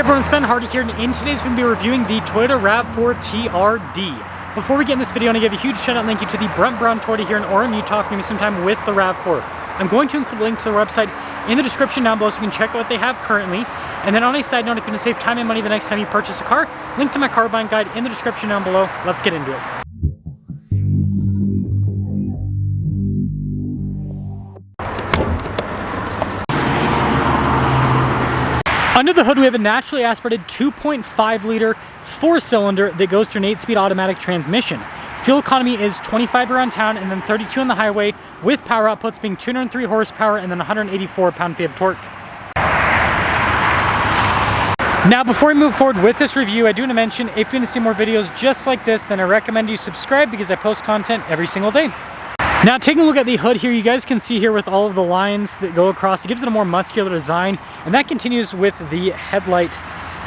everyone, it's Ben Hardy here, and in today's video, we're going to be reviewing the Toyota RAV4 TRD. Before we get in this video, I want to give a huge shout out and thank you to the Brent Brown Toyota here in Orem, Utah, for giving me some time with the RAV4. I'm going to include a link to the website in the description down below so you can check out what they have currently. And then on a side note, if you want to save time and money the next time you purchase a car, link to my car buying guide in the description down below. Let's get into it. Under the hood, we have a naturally aspirated 2.5 liter 4-cylinder that goes through an 8-speed automatic transmission. Fuel economy is 25 around town and then 32 on the highway, with power outputs being 203 horsepower and then 184 pound-feet of torque. Now, before we move forward with this review, I do want to mention, if you want to see more videos just like this, then I recommend you subscribe because I post content every single day. Now, taking a look at the hood here, you guys can see here with all of the lines that go across, it gives it a more muscular design, and that continues with the headlight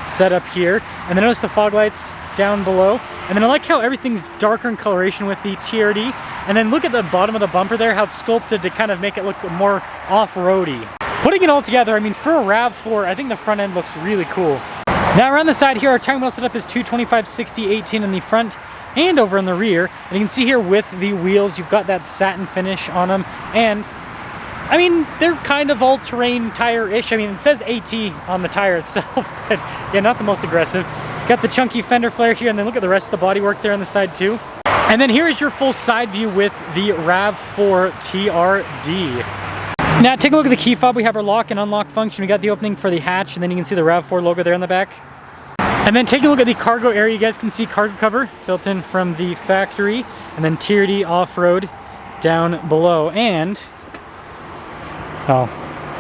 setup here. And then notice the fog lights down below. And then I like how everything's darker in coloration with the TRD. And then look at the bottom of the bumper there, how it's sculpted to kind of make it look more off-roady. Putting it all together, I mean, for a RAV4, I think the front end looks really cool. Now, around the side here, our tire wheel setup is 225/60/18 in the front and over in the rear. And you can see here with the wheels, you've got that satin finish on them. And I mean, they're kind of all-terrain tire-ish. I mean, it says AT on the tire itself, but yeah, not the most aggressive. Got the chunky fender flare here, and then look at the rest of the bodywork there on the side too. And then here is your full side view with the RAV4 TRD. Now, take a look at the key fob. We have our lock and unlock function. We got the opening for the hatch, and then you can see the RAV4 logo there on the back. And then taking a look at the cargo area, you guys can see cargo cover built in from the factory, and then TRD Off-Road down below. And, oh,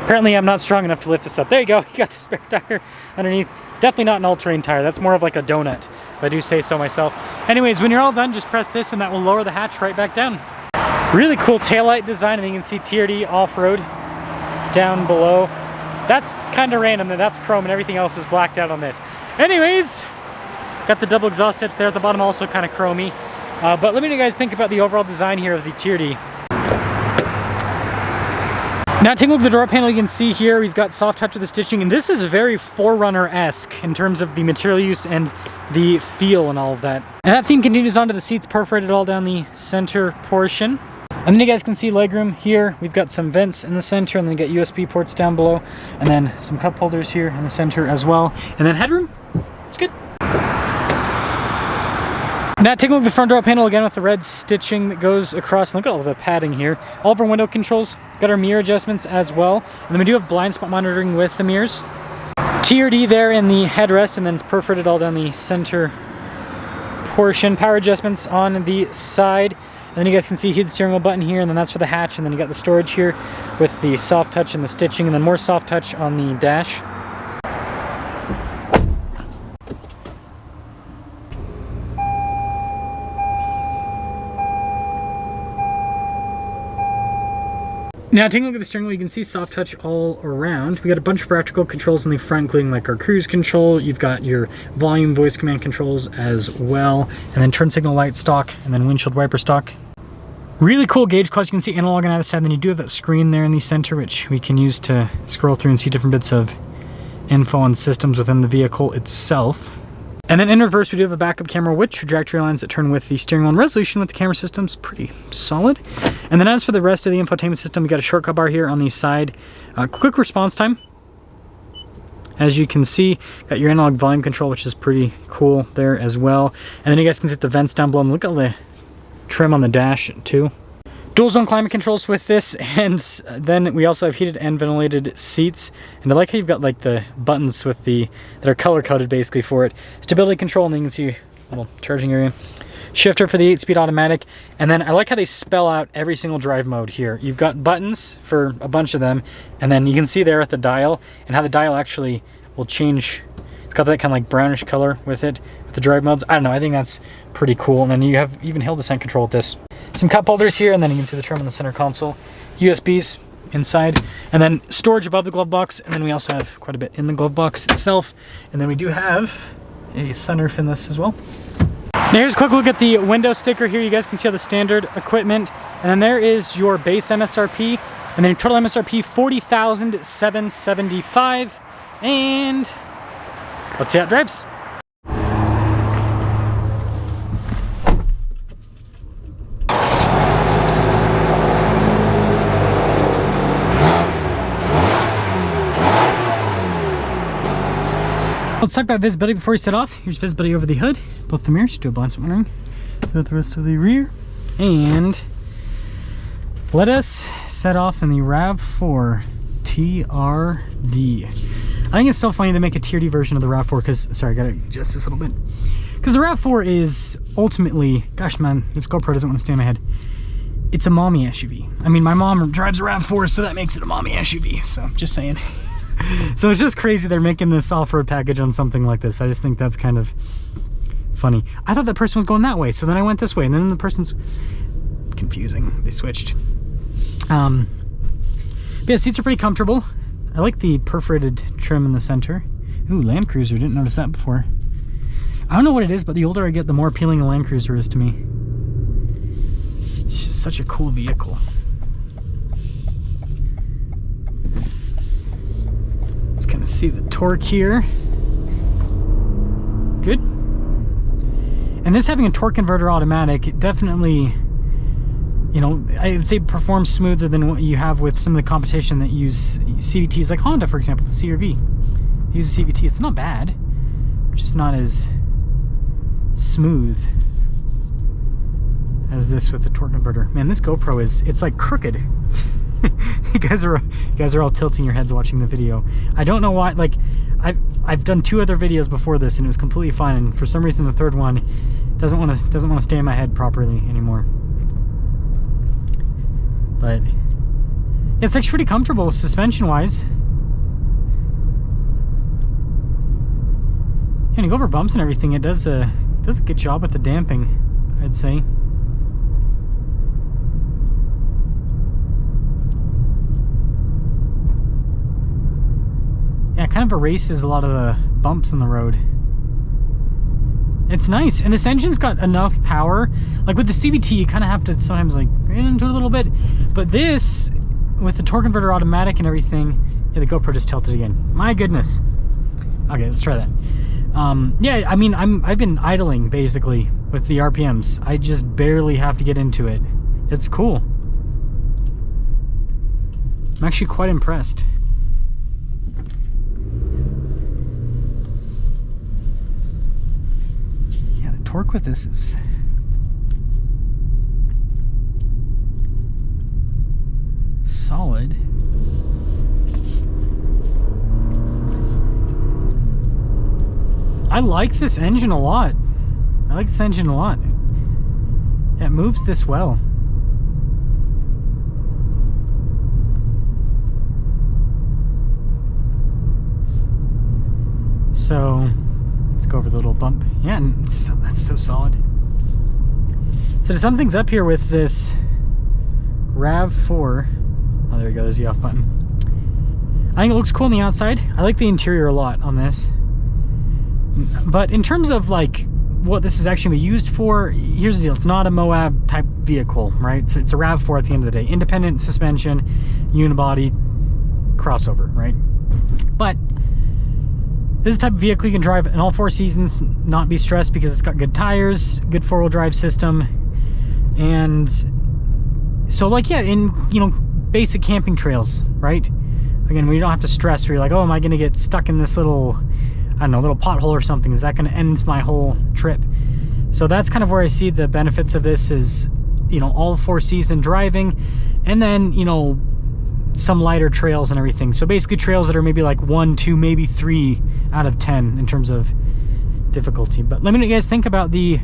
apparently I'm not strong enough to lift this up. There you go, you got the spare tire underneath. Definitely not an all-terrain tire, that's more of like a donut, if I do say so myself. Anyways, when you're all done, just press this and that will lower the hatch right back down. Really cool taillight design, and you can see TRD Off-Road down below. That's kind of random that that's chrome and everything else is blacked out on this. Anyways, got the double exhaust tips there at the bottom, also kind of chromy. But let me know what you guys think about the overall design here of the TRD. Now, taking a look at the door panel, you can see here we've got soft touch with the stitching, and this is very 4Runner-esque in terms of the material use and the feel and all of that. And that theme continues onto the seats, perforated all down the center portion. And then you guys can see legroom here. We've got some vents in the center, and then you got USB ports down below, and then some cup holders here in the center as well. And then headroom, it's good. Now, taking a look at the front door panel again with the red stitching that goes across. Look at all the padding here. All of our window controls, got our mirror adjustments as well. And then we do have blind spot monitoring with the mirrors. TRD there in the headrest, and then it's perforated all down the center portion. Power adjustments on the side. And then you guys can see heated steering wheel button here, and then that's for the hatch. And then you got the storage here with the soft touch and the stitching, and then more soft touch on the dash. Now, taking a look at the steering wheel, you can see soft touch all around. We got a bunch of practical controls in the front, including like our cruise control. You've got your volume voice command controls as well, and then turn signal light stock, and then windshield wiper stock. Really cool gauge class. You can see analog on either side. Then you do have that screen there in the center, which we can use to scroll through and see different bits of info on systems within the vehicle itself. And then in reverse, we do have a backup camera with trajectory lines that turn with the steering wheel, and resolution with the camera system's pretty solid. And then as for the rest of the infotainment system, we got a shortcut bar here on the side. Quick response time. As you can see, got your analog volume control, which is pretty cool there as well. And then you guys can see the vents down below, and look at all the trim on the dash too. Dual zone climate controls with this, and then we also have heated and ventilated seats. And I like how you've got like the buttons with that are color coded basically for it. Stability control, and then you can see a little charging area. Shifter for the 8-speed automatic. And then I like how they spell out every single drive mode here. You've got buttons for a bunch of them, and then you can see there at the dial, and how the dial actually will change. It's got that kind of like brownish color with it, with the drive modes. I don't know, I think that's pretty cool. And then you have even hill descent control with this. Some cup holders here, and then you can see the trim on the center console. USBs inside, and then storage above the glove box, and then we also have quite a bit in the glove box itself. And then we do have a sunroof in this as well. Now here's a quick look at the window sticker here. You guys can see all the standard equipment, and then there is your base MSRP, and then your total MSRP $40,775, and let's see how it drives. Let's talk about visibility before we set off. Here's visibility over the hood, both the mirrors, do a blind spot monitoring, throughout the rest of the rear, and let us set off in the RAV4 TRD. I think it's so funny they make a TRD version of the RAV4 because, sorry, I gotta adjust this a little bit. Because the RAV4 is ultimately, gosh man, this GoPro doesn't want to stay in my head. It's a mommy SUV. I mean, my mom drives a RAV4, so that makes it a mommy SUV, so just saying. So it's just crazy they're making this off-road package on something like this. I just think that's kind of funny. I thought that person was going that way, so then I went this way, and then the person's confusing. They switched. But yeah, seats are pretty comfortable. I like the perforated trim in the center. Ooh, Land Cruiser, didn't notice that before. I don't know what it is, but the older I get, the more appealing the Land Cruiser is to me. It's just such a cool vehicle. Let's kind of see the torque here. Good. And this having a torque converter automatic, it definitely, you know, I would say performs smoother than what you have with some of the competition that use CVTs, like Honda, for example, the CR-V. They use a CVT. It's not bad, just not as smooth as this with the torque converter. Man, this GoPro it's like crooked. you guys are all tilting your heads watching the video. I don't know why. Like, I've done 2 other videos before this and it was completely fine, and for some reason the third one doesn't want to stay in my head properly anymore. But yeah, it's actually pretty comfortable suspension wise. And you go over bumps and everything, it does a good job with the damping, I'd say. Yeah, it kind of erases a lot of the bumps in the road. It's nice, and this engine's got enough power. Like with the CVT, you kind of have to sometimes like get into it a little bit, but this, with the torque converter automatic and everything, yeah, the GoPro just tilted again. My goodness. Okay, let's try that. Yeah, I mean, I've been idling basically with the RPMs. I just barely have to get into it. It's cool. I'm actually quite impressed. Torque with this is solid. I like this engine a lot. I like this engine a lot. It moves this well. So let's go over the little bump. Yeah, and that's so solid. So to sum things up here with this RAV4, oh there we go, there's the off button. I think it looks cool on the outside. I like the interior a lot on this. But in terms of like what this is actually used for, here's the deal. It's not a Moab type vehicle, right? So it's a RAV4 at the end of the day. Independent suspension, unibody, crossover, right? But this is the type of vehicle you can drive in all 4 seasons, not be stressed because it's got good tires, good 4-wheel drive system. And so like, yeah, in, you know, basic camping trails, right? Again, we don't have to stress where you're like, oh, am I gonna get stuck in this little, I don't know, little pothole or something? Is that gonna end my whole trip? So that's kind of where I see the benefits of this is, you know, all 4 season driving, and then, you know, some lighter trails and everything. So basically trails that are maybe like 1, 2, maybe 3 out of 10 in terms of difficulty. But let me know what you guys think about the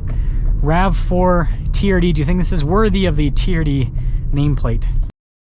RAV4 TRD. Do you think this is worthy of the TRD nameplate?